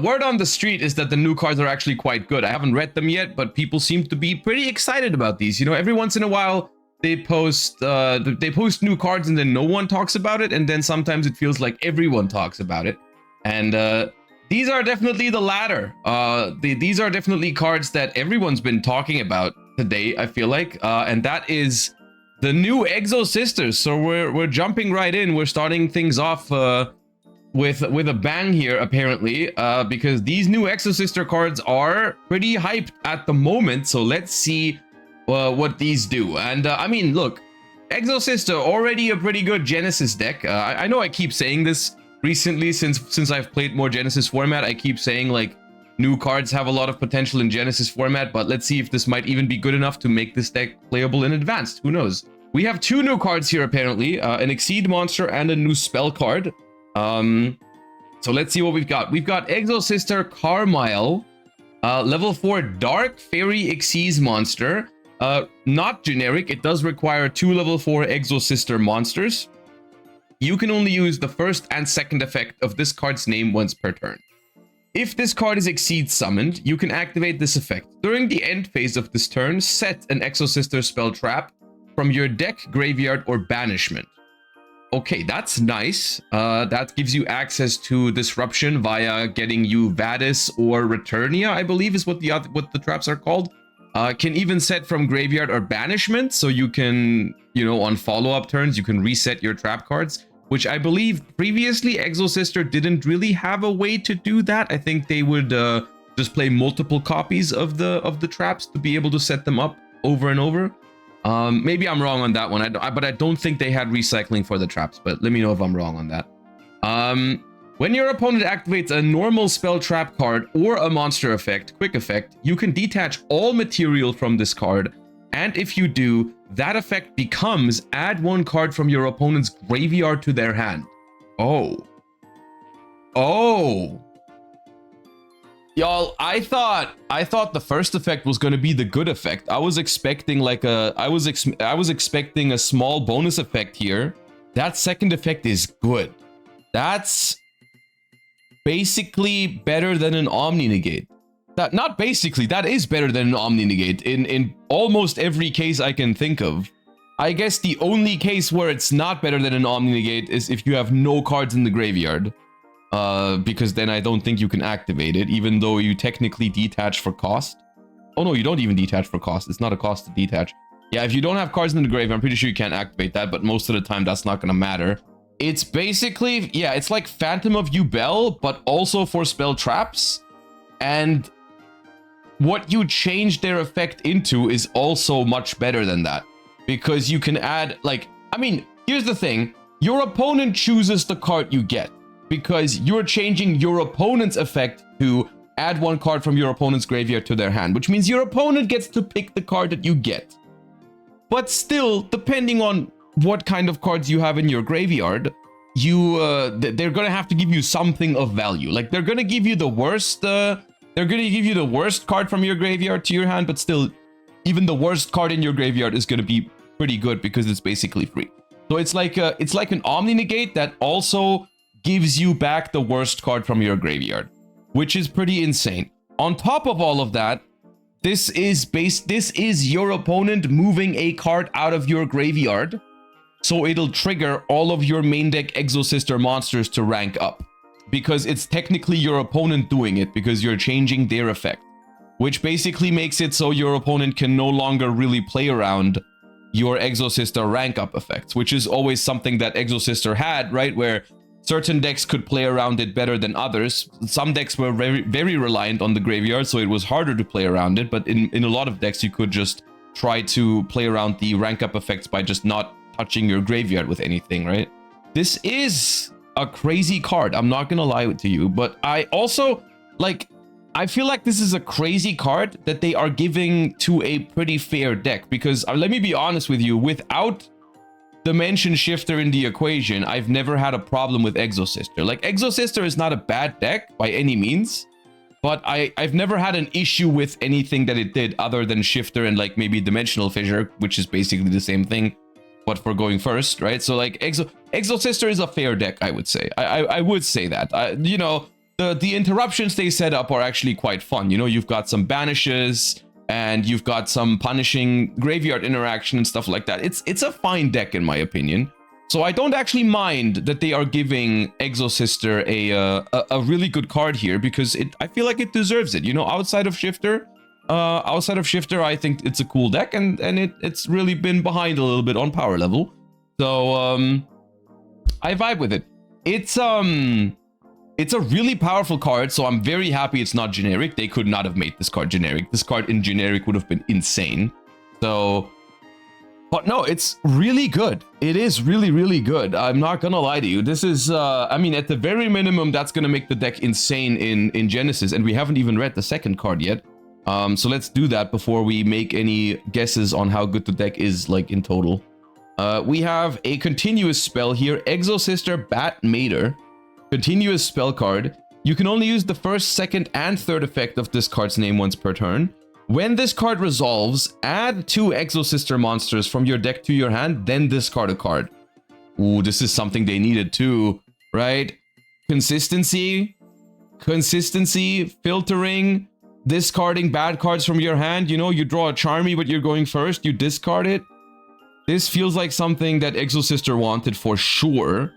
word on the street is that the new cards are actually quite good. I haven't read them yet, but people seem to be pretty excited about these. You know, every once in a while they post new cards and then no one talks about it, and then sometimes it feels like everyone talks about it. And these are definitely the latter. These are definitely cards that everyone's been talking about today, I feel like, and that is the new Exosisters. So we're jumping right in. We're starting things off with a bang here, apparently, because these new Exosister cards are pretty hyped at the moment. So let's see what these do. And I mean, look, Exosister already a pretty good Genesis deck. I know I keep saying this recently since I've played more Genesis format. I keep saying like new cards have a lot of potential in Genesis format, but let's see if this might even be good enough to make this deck playable in Advanced. Who knows? We have two new cards here, apparently, an Exceed monster and a new spell card. So let's see what we've got. We've got Exosister Carmyle, level 4 Dark Fairy Exceed monster. Not generic. It does require 2 level 4 Exosister monsters. You can only use the first and second effect of this card's name once per turn. If this card is Exceed summoned, you can activate this effect. During the end phase of this turn, set an Exosister spell trap from your deck, graveyard, or banishment. Okay, that's nice. That gives you access to disruption via getting you Vadis or Returnia, I believe is what the traps are called. Can even set from graveyard or banishment, so you can, you know, on follow-up turns, you can reset your trap cards, which I believe previously Exosister didn't really have a way to do that. I think they would just play multiple copies of the traps to be able to set them up over and over. Maybe I'm wrong on that one, but I don't think they had recycling for the traps, but let me know if I'm wrong on that. When your opponent activates a normal spell trap card or a monster effect, quick effect, you can detach all material from this card, and if you do, that effect becomes add 1 card from your opponent's graveyard to their hand. Oh. Y'all, I thought the first effect was going to be the good effect. I was expecting like I was expecting a small bonus effect here. That second effect is good. That's basically better than an Omni Negate. Not basically, that is better than an Omni Negate in almost every case I can think of. I guess the only case where it's not better than an Omni Negate is if you have no cards in the graveyard. Because then I don't think you can activate it, even though you technically detach for cost. Oh no, you don't even detach for cost. It's not a cost to detach. Yeah, if you don't have cards in the grave, I'm pretty sure you can't activate that, but most of the time that's not going to matter. It's basically, yeah, it's like Phantom of Yubel, but also for spell traps. And what you change their effect into is also much better than that. Because you can add, like, I mean, here's the thing. Your opponent chooses the card you get, because you're changing your opponent's effect to add 1 card from your opponent's graveyard to their hand, which means your opponent gets to pick the card that you get. But still, depending on what kind of cards you have in your graveyard, they're gonna have to give you something of value. Like, they're gonna give you the worst card from your graveyard to your hand, but still, even the worst card in your graveyard is gonna be pretty good because it's basically free. So it's like an Omni Negate that also gives you back the worst card from your graveyard, which is pretty insane. On top of all of that, this is your opponent moving a card out of your graveyard, so it'll trigger all of your main deck Exosister monsters to rank up, because it's technically your opponent doing it, because you're changing their effect, which basically makes it so your opponent can no longer really play around your Exosister rank up effects, which is always something that Exosister had, right? Where certain decks could play around it better than others. Some decks were very, very reliant on the graveyard, so it was harder to play around it. But in a lot of decks, you could just try to play around the rank up effects by just not touching your graveyard with anything, right? This is a crazy card. I'm not gonna lie to you, but I also, like, I feel like this is a crazy card that they are giving to a pretty fair deck, because let me be honest with you, without Dimension Shifter in the equation, I've never had a problem with Exosister. Like, Exosister is not a bad deck by any means, but I've never had an issue with anything that it did other than Shifter and like maybe Dimensional Fissure, which is basically the same thing, but for going first, right? So like Exosister is a fair deck, I would say. I would say that. You know, the interruptions they set up are actually quite fun. You know, you've got some banishes and you've got some punishing graveyard interaction and stuff like that. It's a fine deck in my opinion. So I don't actually mind that they are giving Exosister a really good card here, because I feel like it deserves it. You know, outside of Shifter, I think it's a cool deck, and it's really been behind a little bit on power level. So I vibe with it. It's a really powerful card, so I'm very happy it's not generic. They could not have made this card generic. This card in generic would have been insane. So, but no, it's really good. It is really, really good. I'm not gonna lie to you. This is, I mean, at the very minimum, that's gonna make the deck insane in Genesis, and we haven't even read the second card yet. So let's do that before we make any guesses on how good the deck is, like, in total. We have a continuous spell here, Exosister Bat Mater. Continuous spell card. You can only use the first, second, and third effect of this card's name once per turn. When this card resolves, add 2 Exosister monsters from your deck to your hand, then discard a card. Ooh, this is something they needed too, right? Consistency, filtering, discarding bad cards from your hand. You know, you draw a Charmy, but you're going first, you discard it. This feels like something that Exosister wanted for sure.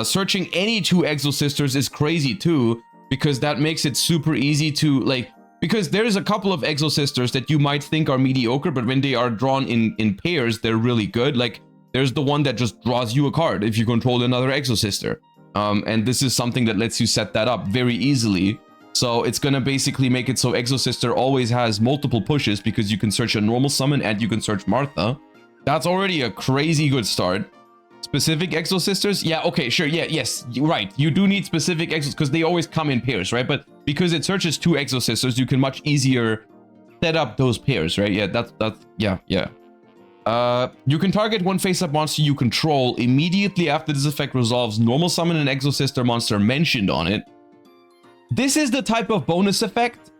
Searching any 2 Exosisters is crazy too, because that makes it super easy to, like, because there's a couple of Exosisters that you might think are mediocre, but when they are drawn in pairs, they're really good. Like, there's the one that just draws you a card if you control another Exosister. And this is something that lets you set that up very easily. So it's gonna basically make it so Exosister always has multiple pushes, because you can search a normal summon and you can search Martha. That's already a crazy good start. Specific Exosisters? Yeah, okay, sure, yeah, yes, you're right. You do need specific Exos, because they always come in pairs, right? But because it searches 2 Exosisters, you can much easier set up those pairs, right? Yeah, that's yeah. You can target one face-up monster you control. Immediately after this effect resolves, normal summon an Exosister monster mentioned on it. This is the type of bonus effect.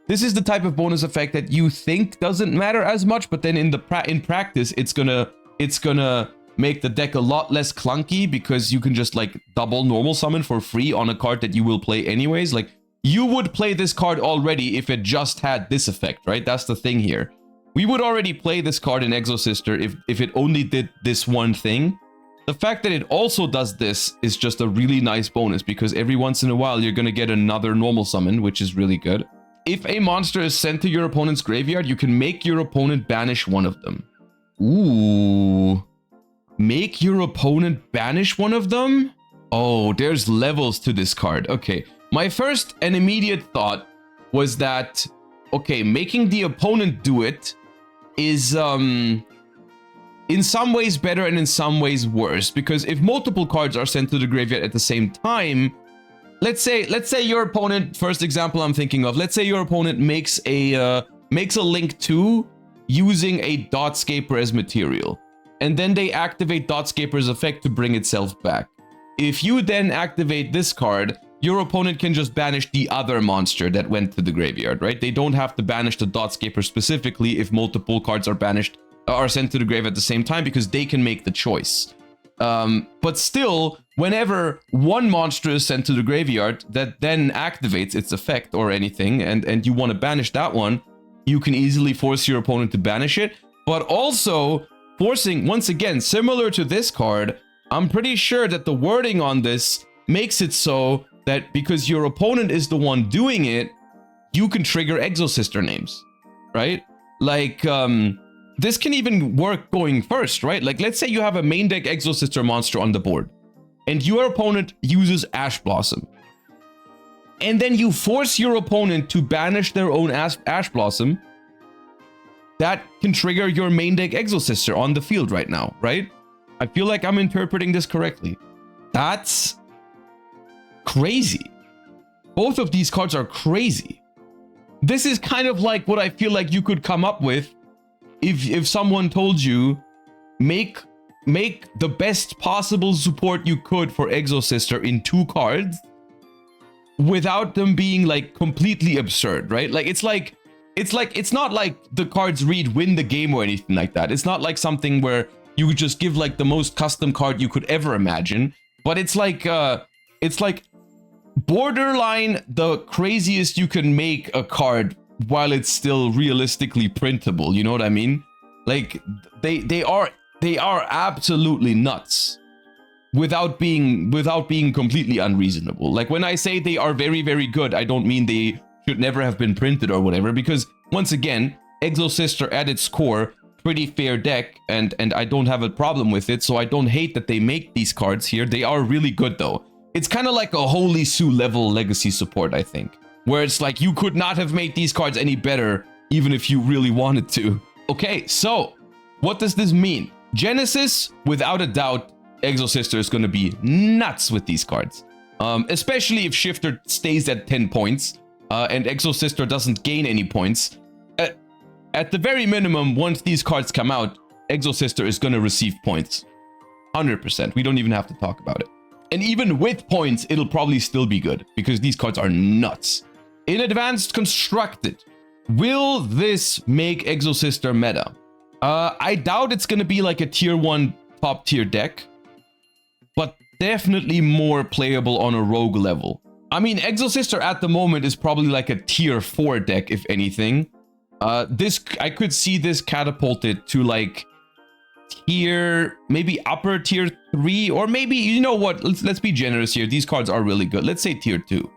This is the type of bonus effect that you think doesn't matter as much, but then in practice, it's gonna make the deck a lot less clunky, because you can just, like, double normal summon for free on a card that you will play anyways. Like, you would play this card already if it just had this effect, right? That's the thing here. We would already play this card in Exosister if it only did this one thing. The fact that it also does this is just a really nice bonus, because every once in a while you're gonna get another normal summon, which is really good. If a monster is sent to your opponent's graveyard, you can make your opponent banish one of them. Ooh. Make your opponent banish one of them? Oh, there's levels to this card. Okay, my first and immediate thought was that, okay, making the opponent do it is in some ways better and in some ways worse, because if multiple cards are sent to the graveyard at the same time, let's say your opponent, first example I'm thinking of, let's say your opponent makes a Link 2 using a Dotscaper as material. And then they activate Dotscaper's effect to bring itself back. If you then activate this card, your opponent can just banish the other monster that went to the graveyard, right? They don't have to banish the Dotscaper specifically if multiple cards are sent to the grave at the same time, because they can make the choice. But still, whenever one monster is sent to the graveyard that then activates its effect or anything, and you want to banish that one, you can easily force your opponent to banish it. But also, forcing, once again, similar to this card, I'm pretty sure that the wording on this makes it so that because your opponent is the one doing it, you can trigger Exosister names, right? Like, this can even work going first, right? Like, let's say you have a main deck Exosister monster on the board, and your opponent uses Ash Blossom. And then you force your opponent to banish their own Ash Blossom. That can trigger your main deck Exosister on the field right now, right? I feel like I'm interpreting this correctly. That's crazy. Both of these cards are crazy. This is kind of like what I feel like you could come up with if someone told you, make the best possible support you could for Exosister in 2 cards without them being, like, completely absurd, right? Like, it's not like the cards read win the game or anything like that. It's not like something where you would just give, like, the most custom card you could ever imagine, but it's like borderline the craziest you can make a card while it's still realistically printable. You know what I mean? Like they are absolutely nuts without being completely unreasonable. Like when I say they are very, very good, I don't mean they should never have been printed or whatever, because once again, Exosister at its core, pretty fair deck, and I don't have a problem with it, so I don't hate that they make these cards here. They are really good though. It's kind of like a Holy Sue level legacy support, I think, where it's like you could not have made these cards any better even if you really wanted to. Okay, so what does this mean? Genesis, without a doubt, Exosister is going to be nuts with these cards, especially if Shifter stays at 10 points and Exosister doesn't gain any points. At the very minimum, once these cards come out, Exosister is going to receive points. 100%. We don't even have to talk about it. And even with points, it'll probably still be good because these cards are nuts. In Advanced Constructed, will this make Exosister meta? I doubt it's going to be like a tier 1 top tier deck, but definitely more playable on a rogue level. I mean, Exosister at the moment is probably like a tier 4 deck, if anything. I could see this catapulted to like tier, maybe upper tier 3, or maybe, you know what, let's be generous here. These cards are really good. Let's say tier 2.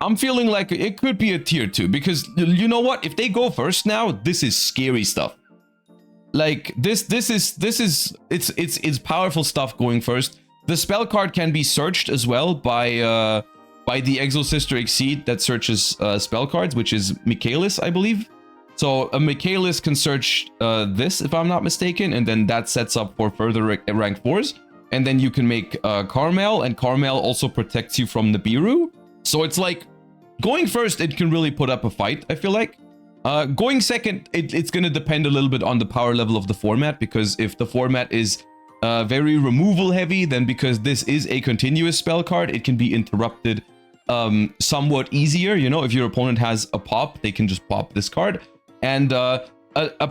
I'm feeling like it could be a tier 2 because you know what, if they go first now, this is scary stuff. Like this is it's powerful stuff going first. The spell card can be searched as well by the Exosister Exceed that searches spell cards, which is Michaelis, I believe. So a Michaelis can search this, if I'm not mistaken, and then that sets up for further rank 4s. And then you can make Carmel, and Carmel also protects you from Nibiru. So it's like, going first, it can really put up a fight, I feel like. Going second, it's going to depend a little bit on the power level of the format, because if the format is very removal heavy, then because this is a continuous spell card, it can be interrupted somewhat easier. You know, if your opponent has a pop, they can just pop this card. And a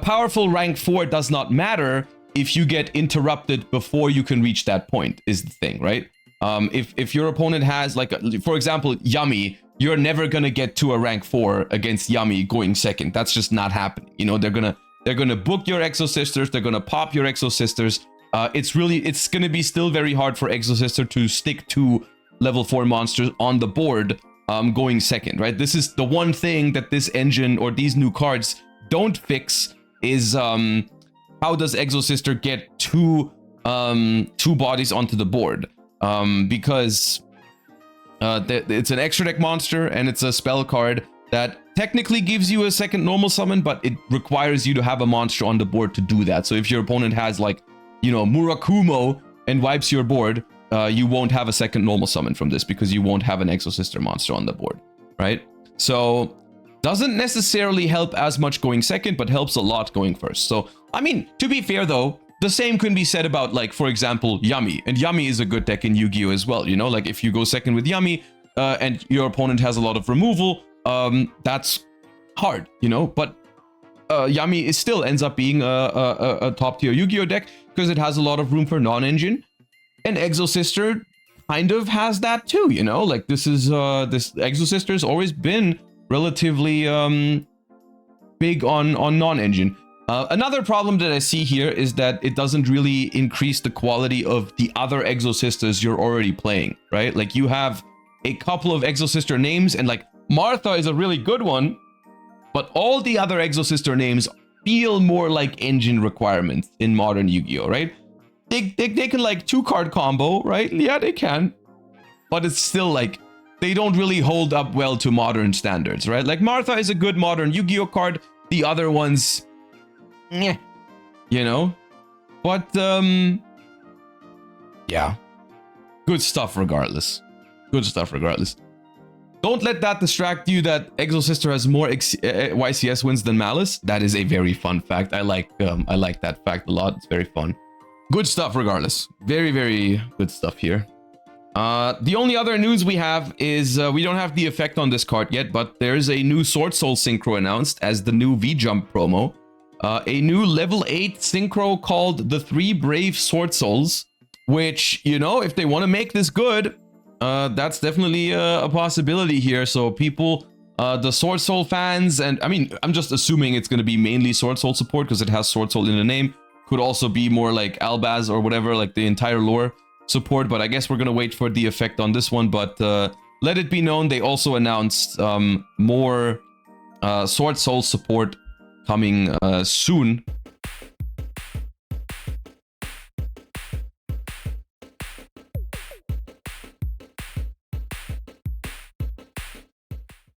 powerful rank 4 does not matter if you get interrupted before you can reach that point, is the thing, right? If your opponent has, like, for example, Yummy, you're never gonna get to a rank 4 against Yummy going second. That's just not happening. You know, they're gonna book your Exosisters, they're gonna pop your Exosisters. It's gonna be still very hard for Exosister to stick to level 4 monsters on the board going second, right? This is the one thing that this engine or these new cards don't fix, is how does Exosister get two bodies onto the board? Because it's an extra deck monster and it's a spell card that technically gives you a second normal summon, but it requires you to have a monster on the board to do that. So if your opponent has, like, you know, Murakumo and wipes your board, you won't have a second normal summon from this because you won't have an Exosister monster on the board, right? So doesn't necessarily help as much going second, but helps a lot going first. So, I mean, to be fair though, the same can be said about, like, for example, Yummy. And Yummy is a good deck in Yu-Gi-Oh as well, you know? Like, if you go second with Yummy and your opponent has a lot of removal, that's hard, you know? But Yummy still ends up being a top tier Yu-Gi-Oh deck because it has a lot of room for non-engine. And Exosister kind of has that too, you know? Like, this Exosister has always been relatively big on non-engine. Another problem that I see here is that it doesn't really increase the quality of the other Exosisters you're already playing, right? Like, you have a couple of Exosister names, and like Martha is a really good one, but all the other Exosister names feel more like engine requirements in modern Yu-Gi-Oh, right? They can, like, 2-card combo, right? Yeah, they can. But it's still like, they don't really hold up well to modern standards, right? Like, Martha is a good modern Yu-Gi-Oh card. The other ones, yeah, you know? But, yeah. Good stuff regardless. Good stuff regardless. Don't let that distract you that Exosister has more YCS wins than Malice. That is a very fun fact. I like that fact a lot. It's very fun. Good stuff regardless. Very, very good stuff here. The only other news we have is we don't have the effect on this card yet, but there's a new Sword Soul Synchro announced as the new V-Jump promo. A new level 8 Synchro called the 3 Brave Sword Souls, which, you know, if they want to make this good, That's definitely a possibility here. So people, the Sword Soul fans, and I mean, I'm just assuming it's going to be mainly Sword Soul support because it has Sword Soul in the name. Could also be more like Albaz or whatever, like the entire lore support. But I guess we're going to wait for the effect on this one. But let it be known, they also announced more Sword Soul support coming soon.